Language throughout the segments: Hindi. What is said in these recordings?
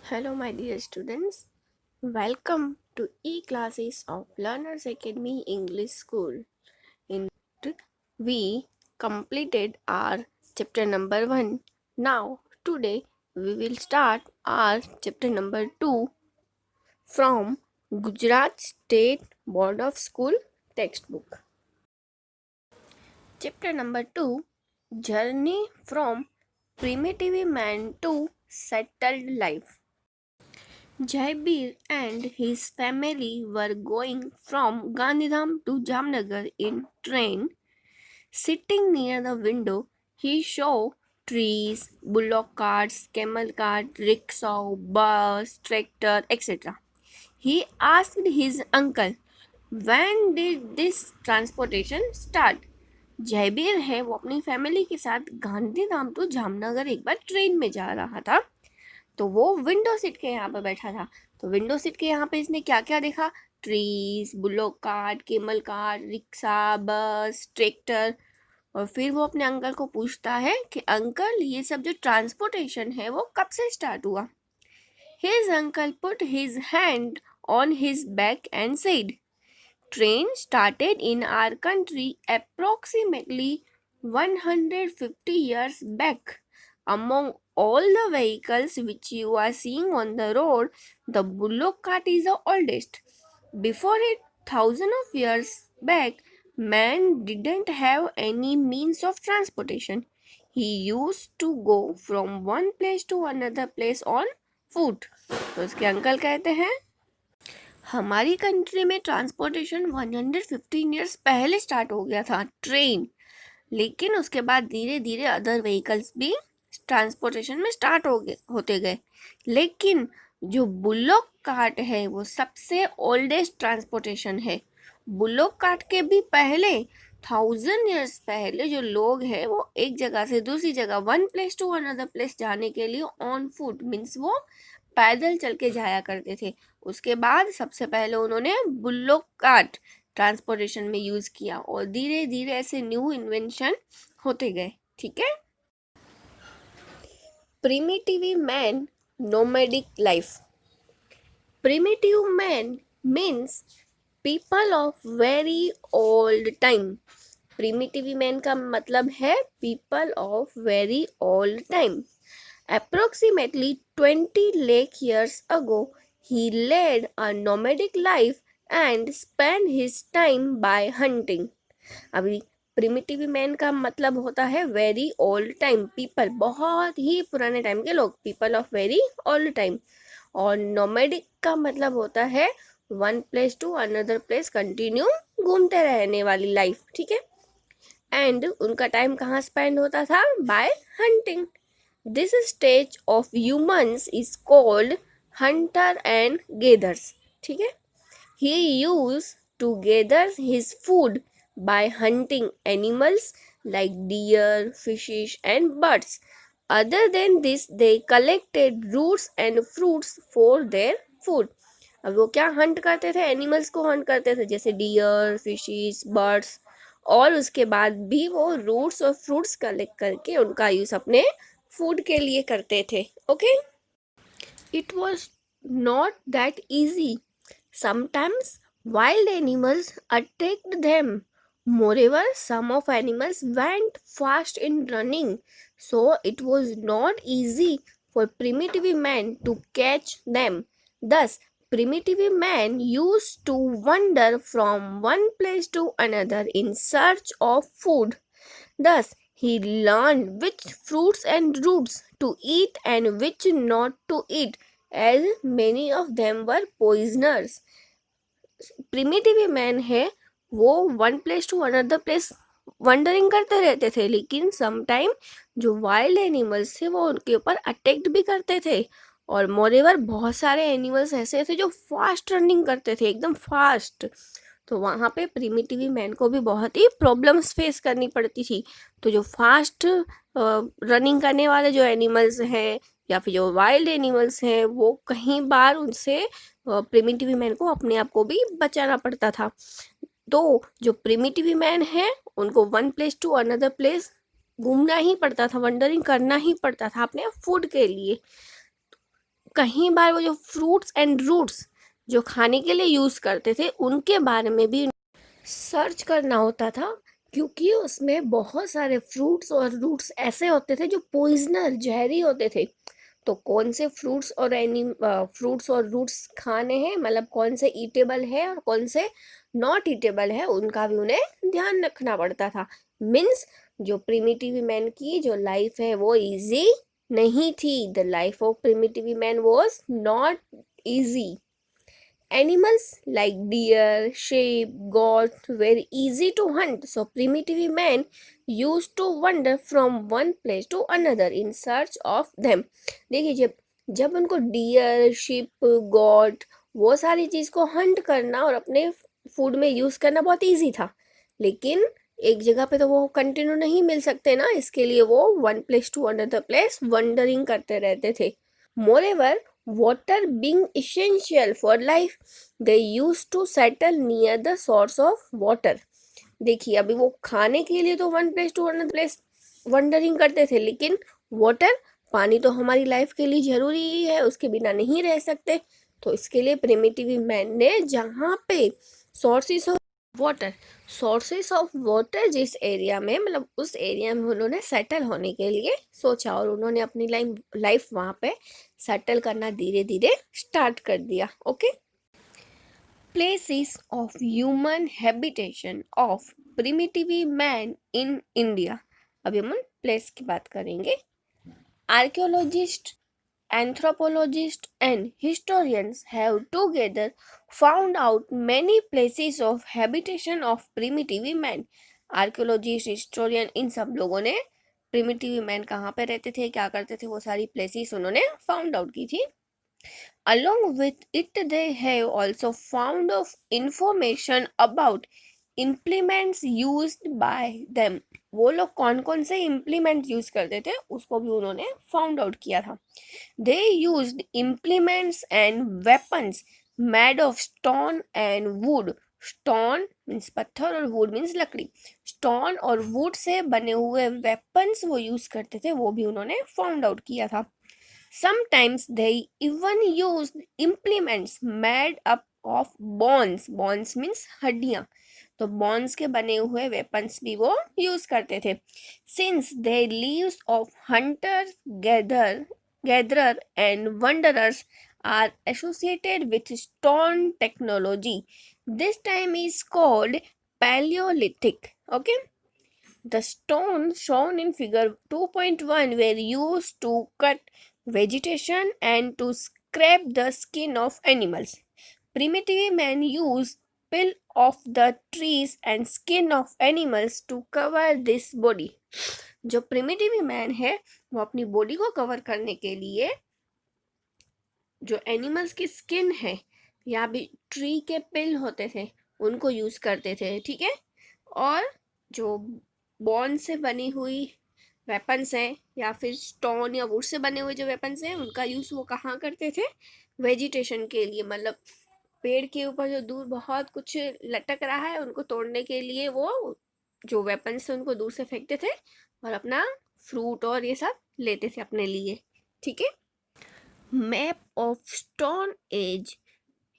Hello, my dear students. Welcome to e-classes of Learners Academy English School. In we completed our chapter number 1. Now, today we will start our chapter number 2 from Gujarat State Board of School textbook. Chapter number 2, Journey from Primitive Man to Settled Life. Jaibir and his family were going from Gandhidham to Jamnagar in train. Sitting near the window, he saw trees, bullock carts, camel cart, rickshaw, bus, tractor, etc. He asked his uncle, "When did this transportation start?" Jaibir है वो अपनी फैमिली के साथ गांधीधाम टू जामनगर एक बार ट्रेन में जा रहा था। तो वो विंडो सीट के यहाँ पे बैठा था। तो विंडो सीट के यहाँ पे इसने क्या क्या देखा? Trees, bullock cart, camel cart, rickshaw, bus, tractor. और फिर वो अपने अंकल को पूछता है कि अंकल ये सब जो ट्रांसपोर्टेशन है वो कब से स्टार्ट हुआ? His uncle put his hand on his back and said, "Train started in our country approximately 150 years back. Among all the vehicles which you are seeing on the road, the bullock cart is the oldest. Before it, thousands of years back, man didn't have any means of transportation. He used to go from one place to another place on foot." तो उसके अंकल कहते हैं हमारी कंट्री में ट्रांसपोर्टेशन 115 ईयर्स पहले स्टार्ट हो गया था, ट्रेन। लेकिन उसके बाद धीरे धीरे अदर व्हीकल्स भी ट्रांसपोर्टेशन में स्टार्ट होते गए। लेकिन जो बुलोक कार्ट है वो सबसे ओल्डेस्ट ट्रांसपोर्टेशन है। बुलोक कार्ट के भी पहले 1000 ईयर्स पहले जो लोग हैं वो एक जगह से दूसरी जगह, one place to another place जाने के लिए ऑन फुट मीन्स वो पैदल चल के जाया करते थे। उसके बाद सबसे पहले उन्होंने बुलोक कार्ट ट्रांसपोर्टेशन में यूज किया और धीरे धीरे ऐसे न्यू इन्वेंशन होते गए। ठीक है। Primitive man nomadic life. Primitive man means people of very old time. Primitive man का मतलब है people of very old time. Approximately 20 lakh years ago, he led a nomadic life and spent his time by hunting. अभी प्रिमिटिव मैन का मतलब होता है वेरी ओल्ड टाइम पीपल, बहुत ही पुराने टाइम के लोग, people of very old time. और नोमैडिक का मतलब होता है one place to another place continue घूमते रहने वाली लाइफ। ठीक है। एंड उनका टाइम कहाँ स्पेंड होता था? By hunting. This stage of humans is called hunter and gathers. ठीक है। He use to gather his food by hunting animals like deer, fishes, and birds. Other than this, they collected roots and fruits for their food. अब वो क्या हंट करते थे? एनिमल्स को हंट करते थे, जैसे डियर, फिशेस, बर्ड्स। और उसके बाद भी वो रूट्स और फ्रूट्स कलेक्ट करके उनका यूज अपने फूड के लिए करते थे। Okay. It was not that easy. Sometimes wild animals attacked them. Moreover, some of animals went fast in running, so it was not easy for primitive man to catch them. Thus, primitive man used to wander from one place to another in search of food. Thus, he learned which fruits and roots to eat and which not to eat, as many of them were poisoners. Primitive man है वो one place to another place wandering करते रहते थे, लेकिन समटाइम जो वाइल्ड एनिमल्स थे वो उनके ऊपर अटैक्ट भी करते थे। और मोरेवर बहुत सारे एनिमल्स ऐसे थे जो फास्ट रनिंग करते थे, एकदम फास्ट। तो वहाँ पे प्रिमिटिव मैन को भी बहुत ही प्रॉब्लम्स फेस करनी पड़ती थी। तो जो फास्ट रनिंग करने वाले जो एनिमल्स हैं या फिर जो वाइल्ड एनिमल्स हैं वो कहीं बार उनसे प्रिमिटिव मैन को अपने आप को भी बचाना पड़ता था। तो जो प्रिमिटिव मैन है उनको one place to another place घूमना ही पड़ता था, वंडरिंग करना ही पड़ता था अपने फूड के लिए। कहीं बार वो जो फ्रूट्स एंड रूट्स जो खाने के लिए यूज़ करते थे उनके बारे में भी सर्च करना होता था, क्योंकि उसमें बहुत सारे फ्रूट्स और रूट्स ऐसे होते थे जो पॉइजनर जहरी होते थे। तो कौन से फ्रूट्स और रूट्स खाने हैं, मतलब कौन से ईटेबल है और कौन से नॉट ईटेबल है, उनका भी उन्हें ध्यान रखना पड़ता था। मीन्स जो प्रिमिटिव मैन की जो लाइफ है वो इजी नहीं थी। The life of primitive man was not easy. Animals like deer, sheep, goats were easy to hunt, so primitive men used to wander from one place to another in search of them. देखिए, जब जब उनको डियर, शिप, गॉट वो सारी चीज़ को हंट करना और अपने फूड में यूज़ करना बहुत इजी था, लेकिन एक जगह पे तो वो कंटिन्यू नहीं मिल सकते ना, इसके लिए वो one place to another place wandering करते रहते थे। Moreover, water being essential for life, they used to settle near the source of water. देखिए, अभी वो खाने के लिए तो one place to another place wandering करते थे, लेकिन वाटर, पानी तो हमारी लाइफ के लिए जरूरी ही है, उसके बिना नहीं रह सकते। तो इसके लिए प्रिमिटिव मैन ने जहाँ पे सोर्सेस ऑफ वाटर जिस एरिया में, मतलब उस एरिया में उन्होंने सेटल होने के लिए सोचा और उन्होंने अपनी लाइफ वहाँ पे सेटल करना धीरे धीरे स्टार्ट कर दिया। Okay, places of human habitation of primitive man in India. अभी हम प्लेस की बात करेंगे। Archaeologist, anthropologists and historians have together found out many places of habitation of primitive man. Archaeologist, historian, इन सब लोगों ने प्रिमिटिव मैन कहाँ पे रहते थे, क्या करते थे, वो सारी प्लेसेस उन्होंने फाउंड आउट की थी। Along with it, they have also found of information about implements used by them. वो लोग कौन कौन से इम्प्लीमेंट यूज करते थे उसको भी उन्होंने फाउंड आउट किया था। They used implements and weapons made of stone and would. Stone means पत्थर और वुड मीन्स लकड़ी। स्टोन और वुड से बने हुए वेपन्स वो यूज करते थे, वो भी उन्होंने फाउंड आउट किया था। Sometimes they even used implements made up of bones. Bones means हड्डियां, तो bones के बने हुए weapons भी वो यूज करते थे। Since their lives of hunters, gatherer and wanderers are associated with stone technology, this time is called Paleolithic. Okay. The stones shown in figure 2.1 were used to cut vegetation and to scrape the skin of animals. Primitive men used peel of the trees and skin of animals to cover this body. जो प्रिमिटिव मैन है वो अपनी बॉडी को कवर करने के लिए जो एनिमल्स की स्किन है या भी ट्री के पिल होते थे उनको यूज करते थे, ठीक है। और जो बॉन से बनी हुई वेपन्स हैं या फिर स्टोन या वुड से बने हुए जो वेपन्स हैं उनका यूज़ वो कहाँ करते थे, वेजिटेशन के लिए, मतलब पेड़ के ऊपर जो दूर बहुत कुछ लटक रहा है उनको तोड़ने के लिए वो जो वेपन्स थे उनको दूर से फेंकते थे और अपना फ्रूट और ये सब लेते थे अपने लिए, ठीक है। Map of stone age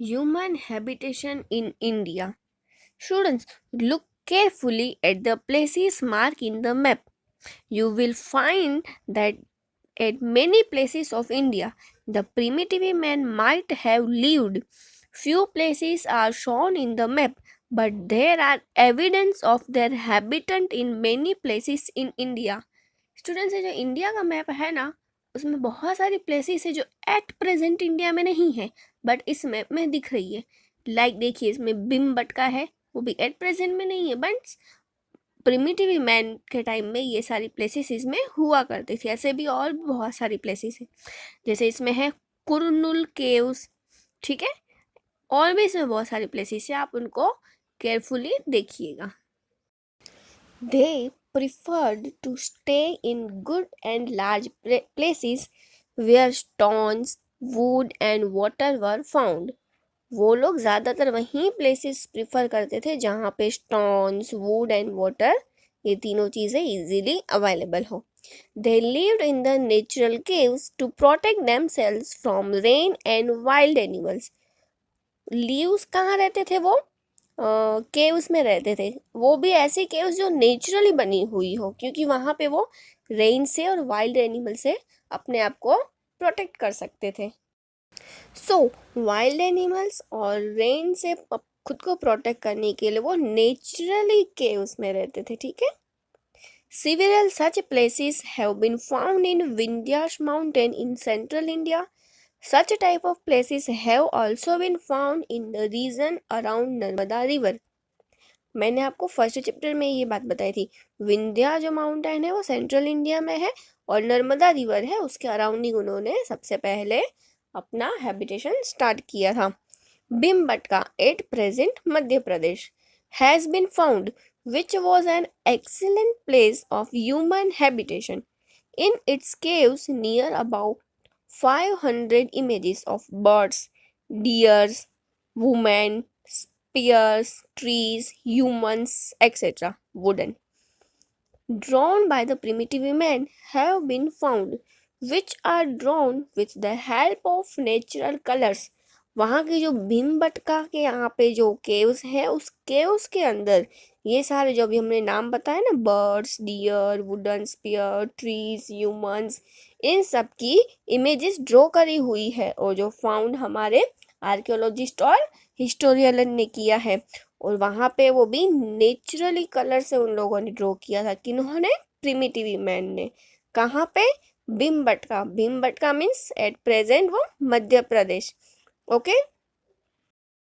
human habitation in India. Students, look carefully at the places marked in the map. You will find that at many places of India, the primitive man might have lived. Few places are shown in the map, but there are evidence of their habitat in many places in India. Students, ये जो इंडिया का मैप है ना उसमें बहुत सारी प्लेसेस है जो एट प्रेजेंट इंडिया में नहीं है बट इस मैप में दिख रही है। लाइक देखिए, इसमें भीमबटका है, वो भी एट प्रेजेंट में नहीं है बट प्रिमिटिव मैन के टाइम में ये सारी प्लेसेस इसमें हुआ करती थी। ऐसे भी और बहुत सारी प्लेसेस है, जैसे इसमें है कुरनुल केव्स, ठीक है। और भी इसमें बहुत सारी प्लेसेस है, आप उनको केयरफुली देखिएगा। They preferred to stay in good and large places where stones, wood and water were found. वो लोग ज़्यादातर वहीं प्लेसेस प्रिफर करते थे जहाँ पे स्टोन्स, वुड एंड वाटर ये तीनों चीज़ें इजीली अवेलेबल हो। They lived in the natural caves to protect themselves from rain and wild animals. Leaves कहाँ रहते थे वो? केव्स में रहते थे, वो भी ऐसी केव्स जो नेचुरली बनी हुई हो, क्योंकि वहाँ पे वो रेन से और वाइल्ड एनिमल से अपने आप को प्रोटेक्ट कर सकते थे। सो वाइल्ड एनिमल्स और रेन से खुद को प्रोटेक्ट करने के लिए वो नेचुरली केव्स में रहते थे, ठीक है। Several such places have been found in Vindhya's mountain in central India. Such type of places have also been found in the region around Narmada river. मैंने आपको फर्स्ट चैप्टर में ये बात बताई थी, विंध्या जो माउंटेन है वो सेंट्रल इंडिया में है और नर्मदा रिवर है उसके अराउंडिंग उन्होंने सबसे पहले अपना हैबिटेशन स्टार्ट किया था। Bhimbetka at present Madhya Pradesh has been found which was an excellent place of human habitation. In its caves near about 500 images of birds, deers, women, spears, trees, humans, etc. wooden, drawn by the primitive men have been found, which are drawn with the help of natural colors. वहाँ की जो भीमबटका के यहाँ पे जो केव्स हैं उस केव्स के अंदर ये सारे जो अभी हमने नाम बताए ना, birds, deer, wooden spear, trees, humans, इन सब की इमेजेस ड्रॉ करी हुई है और जो फाउंड हमारे आर्कियोलॉजिस्ट और हिस्टोरियन ने किया है। और वहाँ पे वो भी नेचुरली कलर से उन लोगों ने ड्रॉ किया था, किन्होंने? प्रिमिटिव मैन ने। कहाँ पे? भीमबटका। भीमबटका मीन्स एट प्रेजेंट वो मध्य प्रदेश। ओके।